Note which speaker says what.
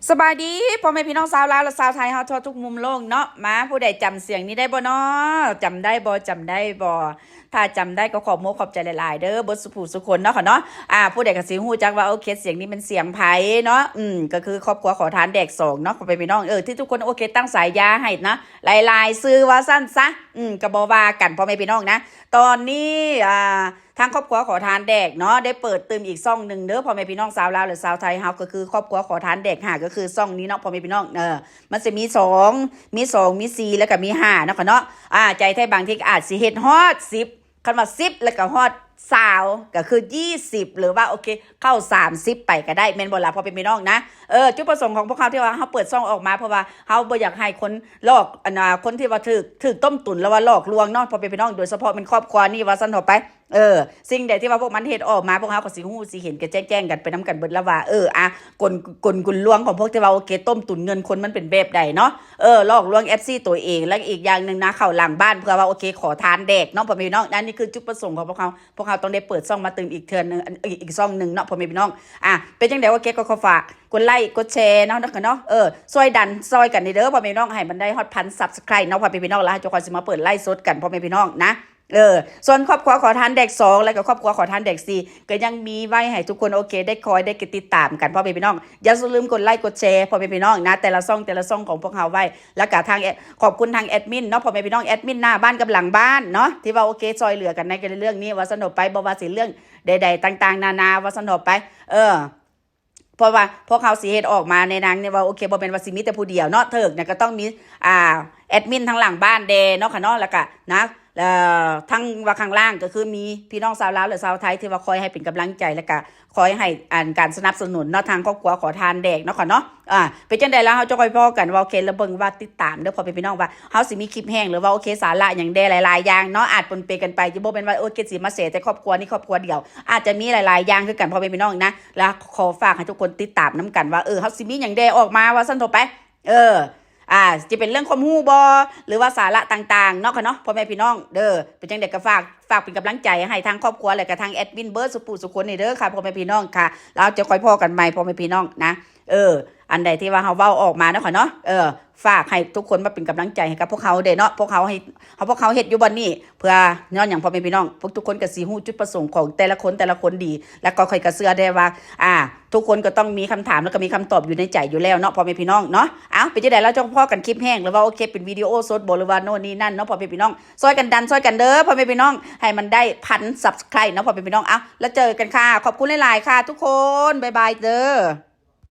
Speaker 1: สบายดีพ่อแม่พี่น้องสาวลาวและสาวไทยเฮาทั่วทุกมุมโลกเนาะมาผู้ใดจำเสียงนี้ได้บ่เนาะจำได้บ่จำได้บ่ถ้าจำได้ก็ขอบโมขอบใจหลายๆเด้อบ่สุผู้สุคนเนาะค่ะเนาะผู้ใดก็สิฮู้จักว่าโอเคเสียงนี้เป็นเสียงไผเนาะก็คือครอบครัวขอทานแดกสองเนาะพ่อแม่พี่น้องที่ทุกคนโอเคตั้งสายยาให้นะหลายๆซื้อว่าสั้นซะก็บ่ว่ากันพ่อแม่พี่น้องนะตอนนี้ทางครอบครัวขอทานแดกเนาะได้เปิดตืมอีกซ่องหนึ่งเด้อพ่อแม่พี่น้องสาวลาวหรือสาวไทยเฮาก็คือครอบครัวขอทานแดกก็คือซ่องนี้เนาะพ่อแม่พี่น้องมันจะมี2มี4แล้วก็มี5เนาะค่ะเนาะใจไทยบางที่อาจสิเฮ็ดฮอด10คันว่า10แล้วก็ฮอด20ก็คือ20หรือว่าโอเคเข้า30ไปก็ได้แม่นบ่ล่ะพ่อแม่พี่น้องนะจุดประสงค์ของพวกเขาที่ว่าเฮาเปิดซ่องออกมาเพราะว่าเฮาบ่อยากให้คนหลอกคนที่ว่าถูกต้มตุ๋นแล้วว่าหลอกลวงเนาะพ่อแม่พี่น้องโดยเฉพาะเป็นครอบครัวนี่ว่าซั่นเถาะไปสิ่งใดที่ว่าพวกมันเฮ็ดออกมาพวกเฮาก็สิฮู้สิเห็นกันแจ้งๆกันไปนํกันเบิดแล้วว่ากลลวงของพวกที่ว่าโอเคต้มตุ๋นเงินคนมันเป็นแบบใดเนาะหลอกลวง FC ตัวเองแล้วอีกอย่างนึงนะเข้าหลังบ้านเพื่อว่าโอเคขอทานแดกเนาะพ่อแม่พี่น้องนั่นนี่คือจุดประสงค์ของพวกเขาต้องได้เปิดซ่องมาตึงอีกเทื่อนึงอีกซ่องนึงเนาะพ่อแม่พี่น้องเป็นจังได๋ว่าเก็ก็ขอฝากกดไลค์กดแชร์เนาะเนาะซอยดันซอยกันเด้อพ่อแม่พี่น้องให้มันได้ฮอด1,000 Subscribe เนาะพ่อแม่พี่น้องแล้วเจ้าค่อยสิมาเปิดไลฟ์สดกันพ่อแม่พี่น้องนะส่วนครอบครัวขอทานเด็ก2แล้วก็ครอบครัวขอทานเด็ก4ก็ยังมีไว้ให้ทุกคนโอเคได้คอยได้ติดตามกันพ่อแม่พี่น้องอย่าลืมกดไลค์กดแชร์พ่อแม่พี่น้องนะแต่ละซ่องของพวกเราไว้แล้วก็ทางขอบคุณทางแอดมินเนาะพ่อแม่พี่น้องแอดมินหน้าบ้านกับหลังบ้านเนาะที่ว่าโอเคซอยเหลือกันในเรื่องนี้ว่าสนุกไปบ่ว่าสิเรื่องใดๆต่างๆนานาว่าสนุกไปเพราะว่าพวกเขาสิเฮ็ดออกมาในนางเนี่ยว่าโอเคบ่เป็นว่าสิมีแต่ผู้เดียวเนาะเถิกเนี่ยก็ต้องมีแอดมินทางหลังบ้านเดเนาะค่ะเนาะแล้วก็นะทั้งว่าข้างล่างก็คือมีพี่น้องสาวลาวหรือสาวไทยที่ว่าคอยให้เป็นกำลังใจแล้วก็คอยให้การสนับสนุนเนาะทางครอบครัวขอทานแดกเนาะค่ะเนาะเป็นจังได๋แล้วเฮาจะคอยพ้อกันว่าโอเคแล้วเบิ่งว่าติดตามเด้อพอพี่น้องว่าเฮาสิมีคลิปแห้งหรือว่าโอเคสาระหยังแดหลายๆอย่างเนาะอาจปนเปกันไปจะบ่เป็นว่าโอเคสิมาเสแต่ครอบครัวนี้ครอบครัวเดียวอาจจะมีหลายๆอย่างคือกันพอพี่น้องนะแล้วขอฝากให้ทุกคนติดตามนํกันว่าเฮาสิมีหยังแดออกมาว่าซั่นโตไปจะเป็นเรื่องความรู้บ่หรือว่าสาระต่างๆเนาะค่ะเนาะพ่อแม่พี่น้องเด้อเป็นจังได๋ก็ฝากเป็นกำลังใจให้ทางครอบครัวและก็ทางแอดมินเบิร์ดสุคนนี่เด้อค่ะพ่อแม่พี่น้องค่ะแล้วจะค่อยพ้อกันใหม่พ่อแม่พี่น้องนะอันใดที่ว่าเฮาเว้าออกมาเนาะค่ะเนาะฝากให้ทุกคนมาเป็นกำลังใจให้กับพวกเขาเด้เนาะพวกเขาเฮ็ดอยู่บ่นี้เพื่อย้อนหยังพ่อแม่พี่น้องพวกทุกคนก็สิฮู้จุดประสงค์ของแต่ละคนดีแล้วก็ค่อยก็เชื่อได้ว่าทุกคนก็ต้องมีคำถามแล้วก็มีคำตอบอยู่ในใจอยู่แล้วเนาะพ่อแม่พี่น้องเนาะเป็นจังได๋แล้วจ้องพ้อกันคลิปแห้งหรือว่าโอเคเป็นวิดีโอสดบ่หรือว่าโน่นนี่นั่นเนาะพ่อแม่พี่น้องซอยกันดันซอยกันเด้อพ่อแม่พี่น้องให้มันได้1,000 Subscribe เนาะพ่อแม่พี่น้องแล้วเจอกันค่ะขอบคุณหลายๆค่ะทุกคนบ๊ายบายเด้อ